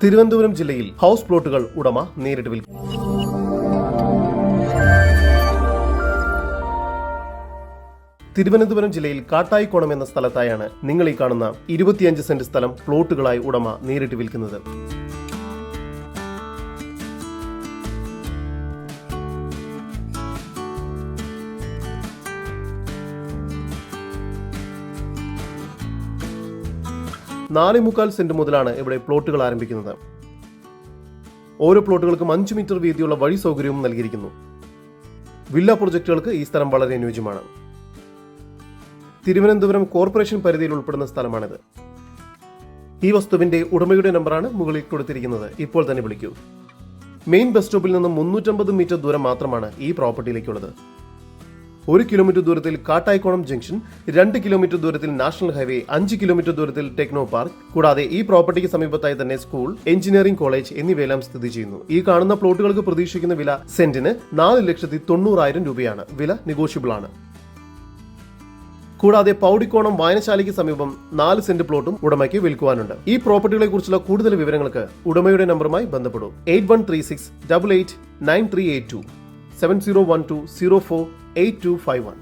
തിരുവനന്തപുരം ജില്ലയിൽ ഹൗസ് പ്ലോട്ടുകൾ ഉടമ നേരിട്ട് വിൽക്കും. തിരുവനന്തപുരം ജില്ലയിൽ കാട്ടായിക്കോണം എന്ന സ്ഥലത്തായാണ് നിങ്ങൾ ഈ കാണുന്ന 25 സെന്റ് സ്ഥലം പ്ലോട്ടുകളായി ഉടമ നേരിട്ട് വിൽക്കുന്നത്. $4.25 സെന്റ് മുതലാണ് ഇവിടെ പ്ലോട്ടുകൾ ആരംഭിക്കുന്നത്. ഓരോ പ്ലോട്ടുകൾക്കും 5 മീറ്റർ വീതിയുള്ള വഴി സൗകര്യവും നൽകിയിരിക്കുന്നു. വില്ല പ്രൊജക്ടുകൾക്ക് ഈ സ്ഥലം വളരെ അനുയോജ്യമാണ്. തിരുവനന്തപുരം കോർപ്പറേഷൻ പരിധിയിൽ ഉൾപ്പെടുന്ന സ്ഥലമാണിത്. ഈ വസ്തുവിന്റെ ഉടമയുടെ നമ്പറാണ് മുകളിൽ കൊടുത്തിരിക്കുന്നത്. ഇപ്പോൾ തന്നെ വിളിക്കൂ. മെയിൻ ബസ് സ്റ്റോപ്പിൽ നിന്നും 350 മീറ്റർ ദൂരം മാത്രമാണ് ഈ പ്രോപ്പർട്ടിയിലേക്കുള്ളത്. 1 കിലോമീറ്റർ ദൂരത്തിൽ കാട്ടായിക്കോണം ജംഗ്ഷൻ, 2 കിലോമീറ്റർ ദൂരത്തിൽ നാഷണൽ ഹൈവേ, 5 കിലോമീറ്റർ ദൂരത്തിൽ ടെക്നോ പാർക്ക്, കൂടാതെ ഈ പ്രോപ്പർട്ടിക്ക് സമീപത്തായി തന്നെ സ്കൂൾ, എഞ്ചിനീയറിംഗ് കോളേജ് എന്നിവയെല്ലാം സ്ഥിതി ചെയ്യുന്നു. ഈ കാണുന്ന പ്ലോട്ടുകൾക്ക് പ്രതീക്ഷിക്കുന്ന വില സെന്റിന് 4,90,000 രൂപയാണ്. വില നെഗോഷ്യബിൾ ആണ്. കൂടാതെ പൗടിക്കോണം വായനശാലയ്ക്ക് സമീപം 4 സെന്റ് പ്ലോട്ടും ഉടമയ്ക്ക് വിൽക്കുവാനുണ്ട്. ഈ പ്രോപ്പർട്ടികളെ കുറിച്ചുള്ള കൂടുതൽ വിവരങ്ങൾക്ക് ഉടമയുടെ നമ്പറുമായി ബന്ധപ്പെടൂ. 8136889382 7012048251.